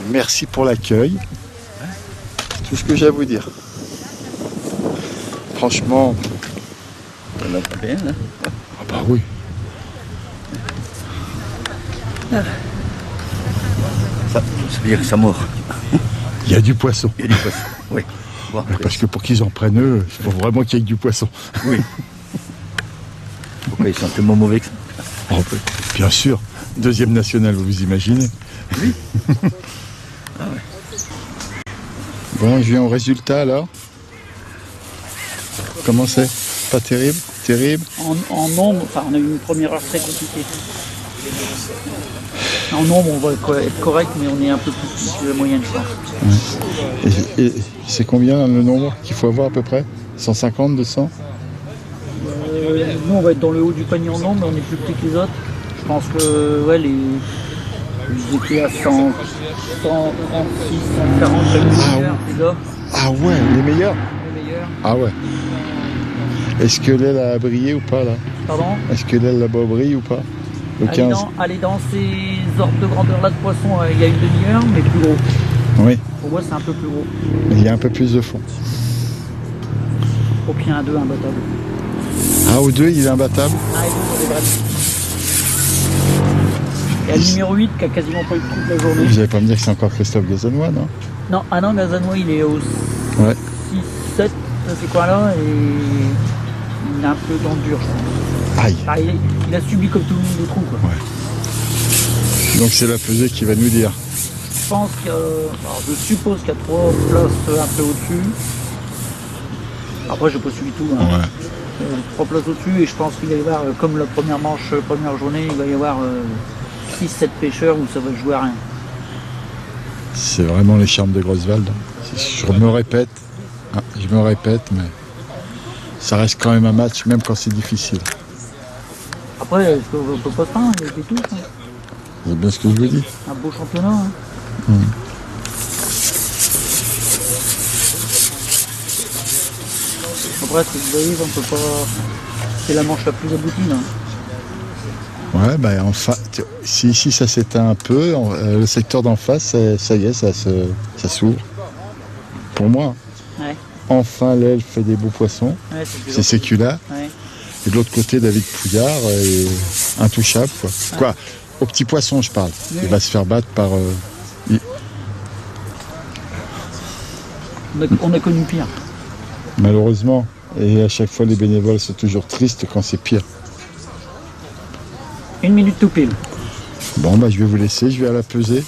merci pour l'accueil. C'est tout ce que j'ai à vous dire. Franchement... On a pas bien, hein. Ah bah oui. Ça veut dire que ça mord. Il y a du poisson. Il y a du poisson, oui. Bon, Parce que pour qu'ils en prennent eux, il faut vraiment qu'il y ait du poisson. oui. Pourquoi ils sont tellement mauvais que ça? Oh, bien sûr. Deuxième national, vous imaginez? Oui. Ah ouais. Bon, je viens au résultat alors. Comment c'est? Pas terrible? Terrible? En nombre, enfin, on a eu une première heure très compliquée. En nombre, on va être correct, mais on est un peu plus que la moyenne, je pense. Et c'est combien le nombre qu'il faut avoir à peu près? 150, 200? Nous, on va être dans le haut du panier en nombre, mais on est plus petit que les autres. Je pense que ouais, ils étaient à 100, 136, 140, les meilleurs, les gars. Ah ouais, les meilleurs? Les meilleurs. Ah ouais. Est-ce que l'aile a brillé ou pas là? Pardon? Est-ce que l'aile là-bas brille ou pas? Le 15? Aller dans ces ordres de grandeur là de poisson, il y a une demi-heure, mais plus gros. Oui. Pour moi, c'est un peu plus gros. Mais il y a un peu plus de fond. Au pied 1-2, imbattable. Ah, au 2, il est imbattable? Ah, et 2 sur les bras. Il y a le numéro 8 qui a quasiment pas eu de trou de la journée. Vous n'allez pas me dire que c'est encore Christophe Gazanois, non? Non, ah non, Gazanois, il est au Ouais. 6-7, c'est quoi là, et il est un peu dans le dur, je pense. Aïe. Ah, il a subi comme tout le monde des trous, quoi. Ouais. Donc c'est la pesée qui va nous dire. Je pense que, alors, je suppose qu'il y a 3 places un peu au-dessus. Après, j'ai pas suivi tout, hein. Ouais. 3 places au-dessus, et je pense qu'il va y avoir, comme la première manche, première journée, il va y avoir 6-7 pêcheurs où ça va jouer à rien. C'est vraiment les charmes de Grosswald. Je me répète, mais ça reste quand même un match, même quand c'est difficile. Après, on peut pas se plaindre, il y a des touches, hein. C'est bien ce que je vous dis. Un beau championnat, hein. Après, ce que vous voyez, on peut pas... C'est la manche la plus aboutie, là. Ouais, ben enfin, si ici ça s'éteint un peu, le secteur d'en face, ça y est, ça s'ouvre. Pour moi. Ouais. Enfin, l'aile fait des beaux poissons. Ouais, C'est séculaire. Ouais. Et de l'autre côté, David Pouillard est intouchable, quoi. Ouais. Quoi, au petit poisson, je parle. Oui. Il va se faire battre par... On a connu pire. Malheureusement. Et à chaque fois, les bénévoles sont toujours tristes quand c'est pire. 1 minute tout pile. Bon, bah, je vais vous laisser, je vais à la peser.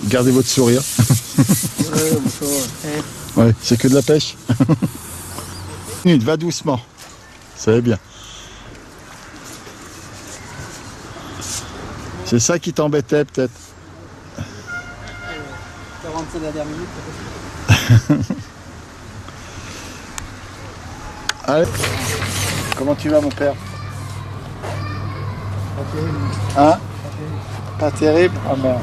Gardez votre sourire. Ouais, c'est que de la pêche. Va doucement. Ça va bien. C'est ça qui t'embêtait peut-être. 45 dernières minutes. Allez. Comment tu vas mon père? Hein? Pas terrible? Ah merde.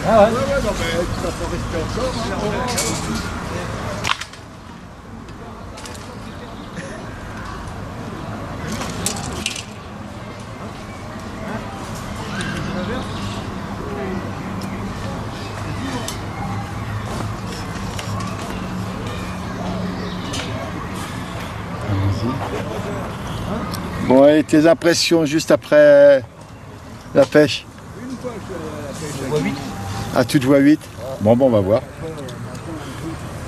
Ah ouais. Bon, et tes impressions juste après la pêche? On voit 8. Ah, tu te vois 8? Bon, on va voir.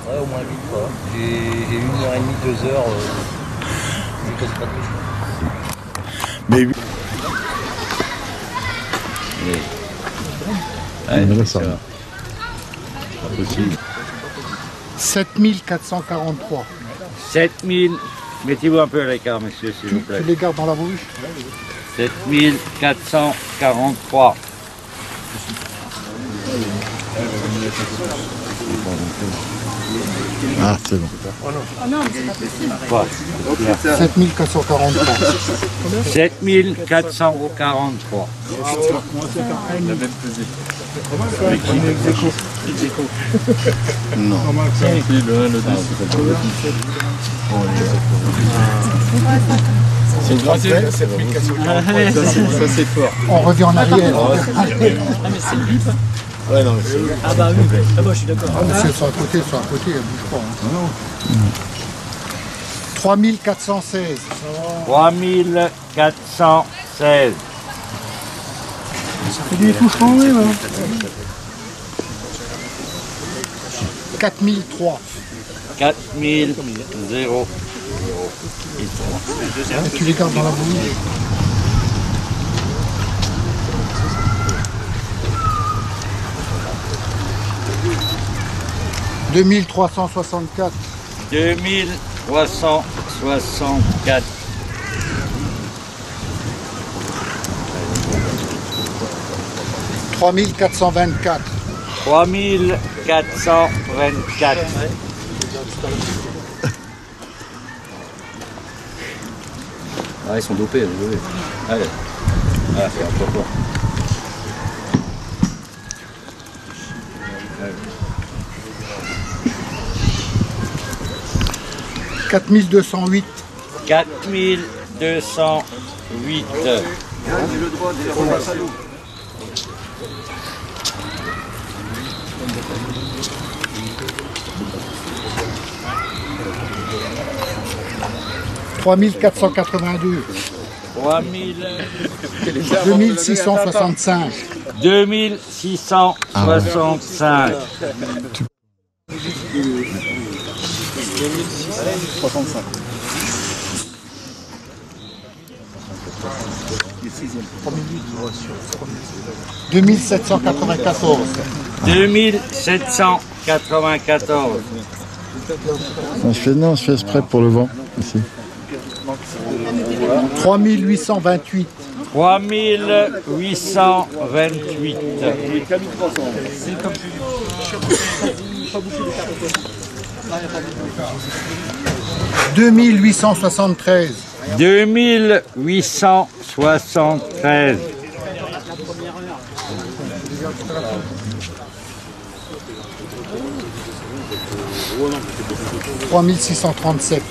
Ouais, au moins 8 fois. J'ai 1h30, 2 heures. J'ai quasi pas de pêche. Mais 8. Ouais, Ça va. Pas possible. 7443. 7000, mettez-vous un peu à l'écart, monsieur, s'il vous plaît. Tu les gardes dans la bouche? 7443. Ah, c'est bon. Quoi 7443. 7443. Non. C'est une troisième, 7443. Ça c'est fort. On revient en arrière. Ah, mais c'est le bip. Ouais, non, mais c'est. Ah, bah oui. Ah, bah, je suis d'accord. C'est sur un côté, elle bouge pas. Hein. 3416. 3416. Ça fait des touches quand même. Hein. 4003. 4000. Tu les gardes dans la bouche. 2364. 2364. 3424. 3424. Ah, ils sont dopés, désolé. Allez. Ah, c'est un peu fort. 4208. 4208. « 3482. 2665. 2665. 65. 2794. 2794. Je fais exprès pour le vent, ici. 3828. 3828. 2873. 2873. 3637.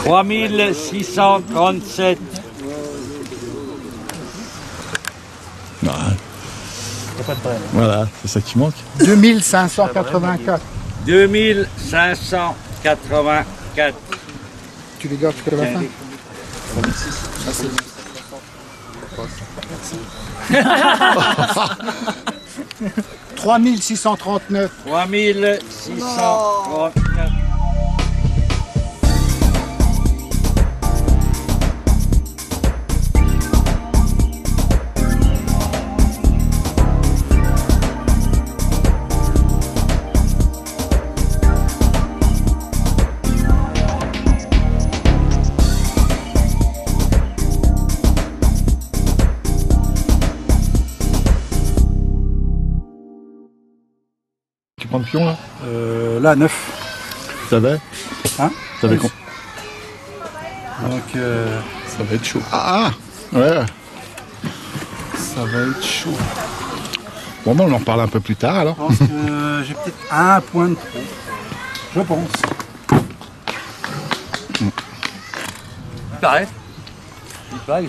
3637. Voilà, c'est ça qui manque. 2584. 2584. Tu les gardes jusqu'à la fin. 3639. 3639. Tu prends le pion là? Là, 9. Ça va? Hein? Ça va con. Donc, ça va être chaud. Ah! Ouais. Ça va être chaud. Bon, ben, on en parle un peu plus tard alors. Je pense que j'ai peut-être un point de trop. Je pense. Pareil.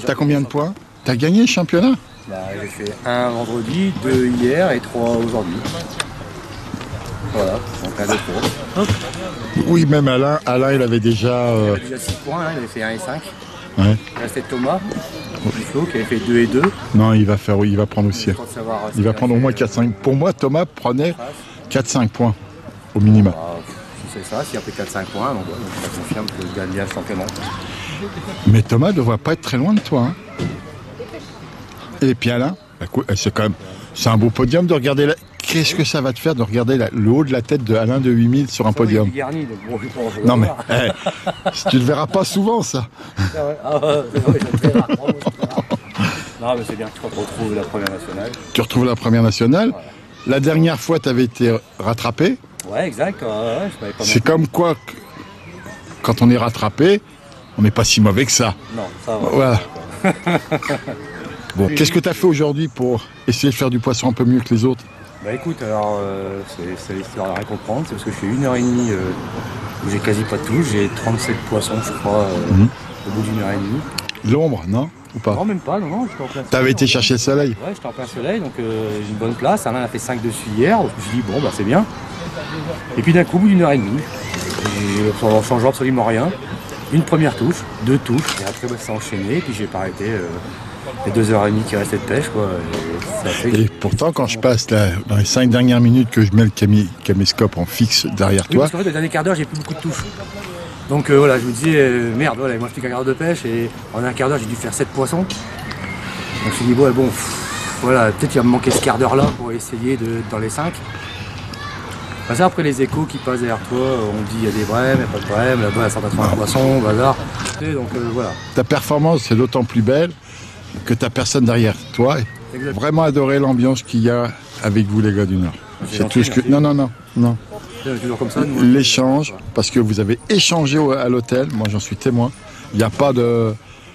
T'as combien de points? T'as gagné le championnat? Bah, j'ai fait 1 vendredi, 2 hier et 3 aujourd'hui. Voilà, donc 1 de trop. Oui, même Alain, il avait déjà... Il avait déjà 6 points, hein, il avait fait 1 et 5. Ouais. Il restait Thomas, Flo, qui avait fait 2 et 2. Non, il va prendre aussi. Il va prendre au moins 4-5. Pour moi, Thomas prenait 4-5 points au minimum. Si c'est ça, s'il a pris 4-5 points, donc ça confirme que je gagne bien le championnat. Mais Thomas ne devrait pas être très loin de toi. Hein. Et puis Alain, c'est un beau podium de regarder. Qu'est-ce que ça va te faire de regarder le haut de la tête de Alain de 8000 sur un podium? Garni, donc bon, non mais, tu ne le verras pas souvent ça. Non mais c'est bien, tu retrouves la première nationale. Tu retrouves la première nationale. Ouais. La dernière fois, tu avais été rattrapé. Ouais, exact. Ouais, c'est comme quoi, quand on est rattrapé, on n'est pas si mauvais que ça. Non, ça va. Voilà. Bon, qu'est-ce que tu as fait aujourd'hui pour essayer de faire du poisson un peu mieux que les autres? Bah écoute, alors c'est l'histoire de rien comprendre, c'est parce que je fais 1h30 où j'ai quasi pas de touche, j'ai 37 poissons je crois au bout d'1h30. L'ombre, non? Ou pas? Non, même pas, non, j'étais en plein soleil. T'avais été chercher le soleil? Ouais, j'étais en plein soleil, donc j'ai une bonne place. Alain a fait 5 dessus hier, donc je me suis dit bon bah c'est bien. Et puis d'un coup, au bout d'1h30, en changeant absolument rien, une première touche, 2 touches, et après bah, ça a enchaîné, et puis j'ai pas arrêté les 2h30 qui restaient de pêche quoi. Et pourtant quand je passe là, dans les 5 dernières minutes que je mets le caméscope en fixe derrière toi. Parce qu'en fait, le dernier quart d'heure, j'ai plus beaucoup de touches. Donc voilà, je me disais, merde, voilà, moi je fais qu'un quart d'heure de pêche et en un quart d'heure j'ai dû faire 7 poissons. Donc je me suis dit, bon, voilà, peut-être qu'il va me manquer ce quart d'heure là pour essayer dans les 5. Parce après les échos qui passent derrière toi, on dit il y a des brèmes, il n'y a pas de brèmes, là-bas il y a 180 poissons, bazar. Donc voilà. Ta performance est d'autant plus belle que tu n'as personne derrière toi. J'ai vraiment adoré l'ambiance qu'il y a avec vous les gars du Nord. C'est tout ce que... Non. L'échange, parce que vous avez échangé à l'hôtel, moi j'en suis témoin. Il n'y a pas de...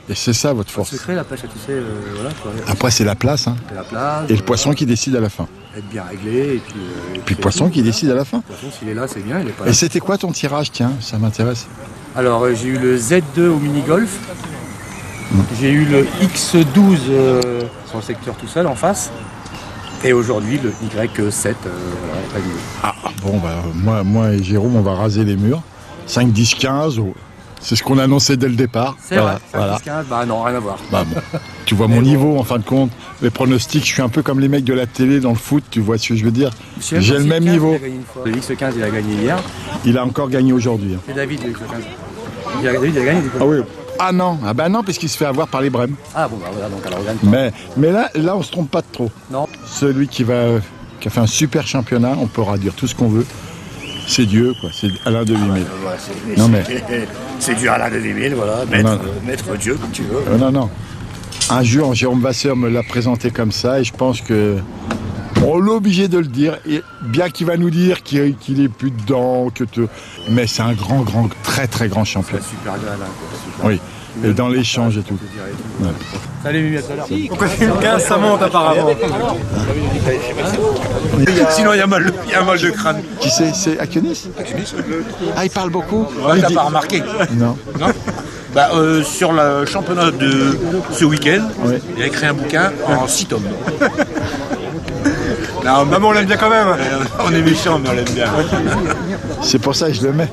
Et c'est ça votre force. C'est secret la pêche, tu sais, voilà. Quoi. Après c'est la place, hein. C'est la place. Et le poisson qui décide à la fin. Être bien réglé, et puis le poisson qui décide à la fin. Le poisson, s'il est là, c'est bien, il est pas là. Et c'était quoi ton tirage, tiens, ça m'intéresse. Alors j'ai eu le Z2 au mini-golf. J'ai eu le X12 sur le secteur tout seul en face. Et aujourd'hui le Y7. Ah bon, bah, moi et Jérôme, on va raser les murs. 5, 10, 15. C'est ce qu'on a annoncé dès le départ. C'est vrai, 5, 10, 15, bah non, rien à voir. Bah, bon. Tu vois mon niveau en fin de compte. Les pronostics, je suis un peu comme les mecs de la télé dans le foot, tu vois ce que je veux dire. J'ai le même niveau. Le X15 il a gagné hier. Il a encore gagné aujourd'hui. C'est David le X15. David il a gagné du coup. Ah oui. Ah non, ah bah non, parce qu'il se fait avoir par les brèmes. Ah bon, bah voilà, donc alors gagne. Mais là, on se trompe pas de trop. Non. Celui qui a fait un super championnat, on pourra dire tout ce qu'on veut. C'est Dieu, quoi. C'est Alain de 8000. Non mais c'est Dieu Alain de 8000, voilà. Maître Dieu, comme tu veux. Non. Un jour, Jérôme Vasseur me l'a présenté comme ça, et je pense que on est obligé de le dire. Et bien qu'il va nous dire qu'il est plus dedans, mais c'est un grand, très grand champion. C'est super bien Alain. Oui. Et dans l'échange et tout. Ouais. Salut Mimi, à tout à l'heure. Pourquoi tu me casses, ça monte apparemment. Sinon il y a mal de crâne. Qui c'est Akionis? Ah, il parle beaucoup. Ouais, t'as pas remarqué? Non. Bah, sur le championnat de ce week-end, il a écrit un bouquin en 6 tomes. Non, maman on l'aime bien quand même. On est méchants mais on l'aime bien. C'est pour ça que je le mets.